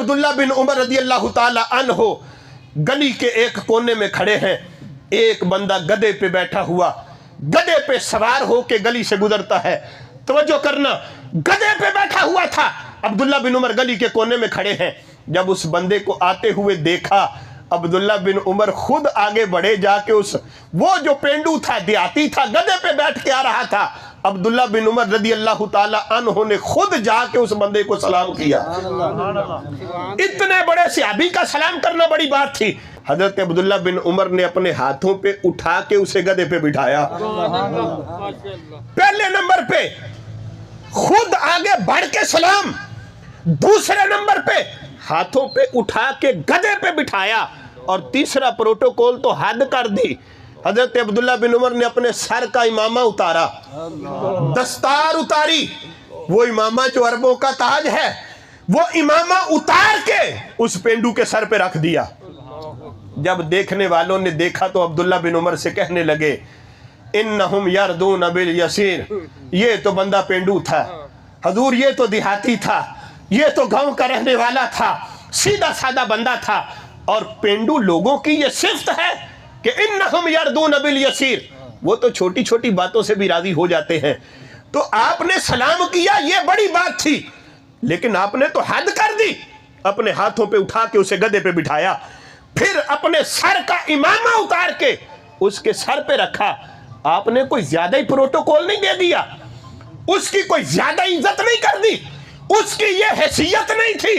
عبداللہ بن عمر رضی اللہ تعالی عنہ گلی کے ایک کونے میں کھڑے ہیں، ایک بندہ گدھے پہ بیٹھا ہوا، گدھے پہ سوار ہو کے گلی سے گزرتا ہے۔ توجہ کرنا، گدھے پہ بیٹھا ہوا تھا، عبداللہ بن عمر گلی کے کونے میں کھڑے ہیں۔ جب اس بندے کو آتے ہوئے دیکھا، عبداللہ بن عمر خود آگے بڑھے، جا کے وہ جو پینڈو تھا، دیہاتی تھا، گدھے پہ بیٹھ کے آ رہا تھا، عبداللہ بن عمر رضی اللہ تعالی عنہ نے خود جا کے اس بندے کو سلام کیا۔ اتنے بڑے صحابی کا سلام کرنا بڑی بات تھی۔ حضرت عبداللہ بن عمر نے اپنے ہاتھوں پہ اٹھا کے اسے گدھے پہ بٹھایا۔ پہلے نمبر پہ خود آگے بڑھ کے سلام، دوسرے نمبر پہ ہاتھوں پہ اٹھا کے گدھے پہ بٹھایا، اور تیسرا پروٹوکول تو حد کر دی۔ حضرت عبداللہ بن عمر نے اپنے سر کا امامہ اتارا، دستار اتاری، وہ امامہ جو عربوں کا تاج ہے، وہ امامہ اتار کے اس پینڈو کے سر پہ رکھ دیا۔ جب دیکھنے والوں نے دیکھا تو عبداللہ بن عمر سے کہنے لگے، انہم یردون بالیسیر، یہ تو بندہ پینڈو تھا حضور، یہ تو دیہاتی تھا، یہ تو گاؤں کا رہنے والا تھا، سیدھا سادہ بندہ تھا۔ اور پینڈو لوگوں کی یہ صفت ہے کہ انہم یردون بالیسیر، وہ تو چھوٹی چھوٹی باتوں سے بھی راضی ہو جاتے ہیں۔ تو آپ نے سلام کیا، یہ بڑی بات تھی، لیکن آپ نے تو حد کر دی، اپنے ہاتھوں پہ اٹھا کے اسے گدھے پہ بٹھایا، پھر اپنے سر کا امامہ اتار کے اس کے سر پہ رکھا۔ آپ نے کوئی زیادہ ہی پروٹوکول نہیں دے دیا، اس کی کوئی زیادہ عزت نہیں کر دی، اس کی یہ حیثیت نہیں تھی،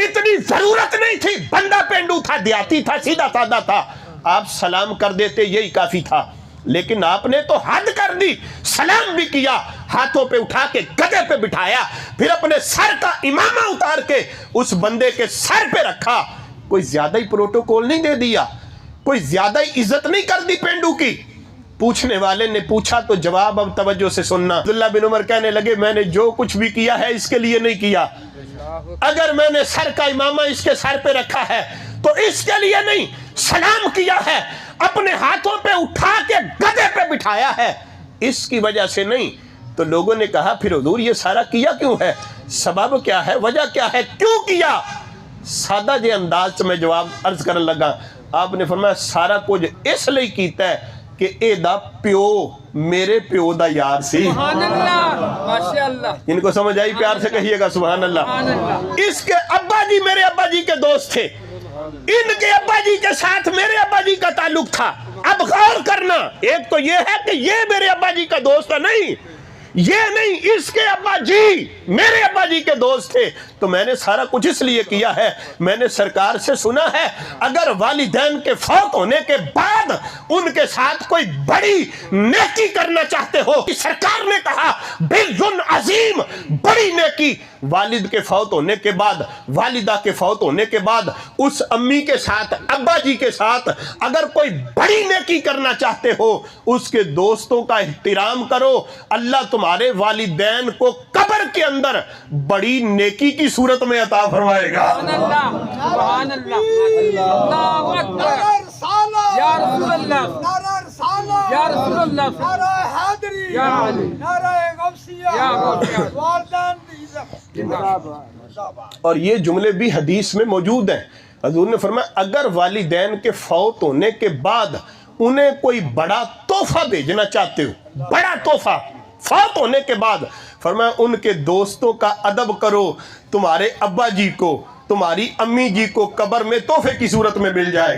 اتنی ضرورت نہیں تھی، بندہ پینڈو تھا، دیہاتی تھا، سیدھا سادہ تھا، آپ سلام کر دیتے، یہی کافی تھا۔ لیکن آپ نے تو حد کر دی، سلام بھی کیا، ہاتھوں پہ اٹھا کے گدھے پہ بٹھایا، پھر اپنے سر کا امامہ اتار کے اس بندے کے سر پہ رکھا۔ کوئی زیادہ ہی پروٹوکول نہیں دے دیا، کوئی زیادہ ہی عزت نہیں کر دی پینڈو کی۔ پوچھنے والے نے پوچھا تو جواب اب توجہ سے سننا۔ عبداللہ بن عمر کہنے لگے، میں نے جو کچھ بھی کیا ہے اس کے لیے نہیں کیا، اگر میں نے سر کا امامہ اس کے سر پہ رکھا ہے تو اس کے لیے نہیں، سلام کیا ہے، اپنے ہاتھوں پہ اٹھا کے گدھے پہ بٹھایا ہے، اس کی وجہ سے نہیں۔ تو لوگوں نے کہا، پھر حضور یہ سارا کیا کیوں ہے، سبب کیا ہے، وجہ کیا ہے، کیوں کیا؟ سادہ جے انداز میں جواب عرض کرنے لگا۔ آپ نے فرمایا، سارا کچھ اس لیے کیتا ہے کہ اے دا پیو میرے پیو دا یار سی۔ سبحان اللہ، ماشاءاللہ۔ ان کو سمجھ آئی؟ پیار سے کہیے گا سبحان اللہ۔ اس کے ابا جی میرے ابا جی کے دوست تھے، ان کے ابا جی کے ساتھ میرے ابا جی کا تعلق تھا۔ اب غور کرنا، ایک تو یہ ہے کہ یہ میرے ابا جی کا دوست ہے، نہیں، یہ نہیں، اس کے ابا جی میرے ابا جی کے دوست تھے، تو میں نے سارا کچھ اس لیے کیا ہے۔ میں نے سرکار سے سنا ہے، اگر والدین کے فوت ہونے کے بعد ان کے ساتھ کوئی بڑی نیکی کرنا چاہتے ہو، سرکار نے کہا بر عظیم، بڑی نیکی، والد کے فوت ہونے کے بعد، والدہ کے فوت ہونے کے بعد اس امی کے ساتھ، ابا جی کے ساتھ اگر کوئی بڑی نیکی کرنا چاہتے ہو، اس کے دوستوں کا احترام کرو، اللہ تمہارے والدین کو قبر کے اندر بڑی نیکی کی صورت میں عطا فرمائے گا۔ سبحان اللہ، اللہ اکبر، یا رسول اللہ، یا رسول اللہ، نعرہ حیدری، یا علی، نعرہ غوثیہ، یا غوثیہ، والدین کی عزت۔ اور یہ جملے بھی حدیث میں موجود ہیں۔ حضور نے فرمایا، اگر والدین کے فوت ہونے کے بعد انہیں کوئی بڑا تحفہ بھیجنا چاہتے ہو، بڑا تحفہ فوت ہونے کے بعد، فرمایا ان کے دوستوں کا ادب کرو، تمہارے ابا جی کو، تمہاری امی جی کو قبر میں تحفے کی صورت میں مل جائے۔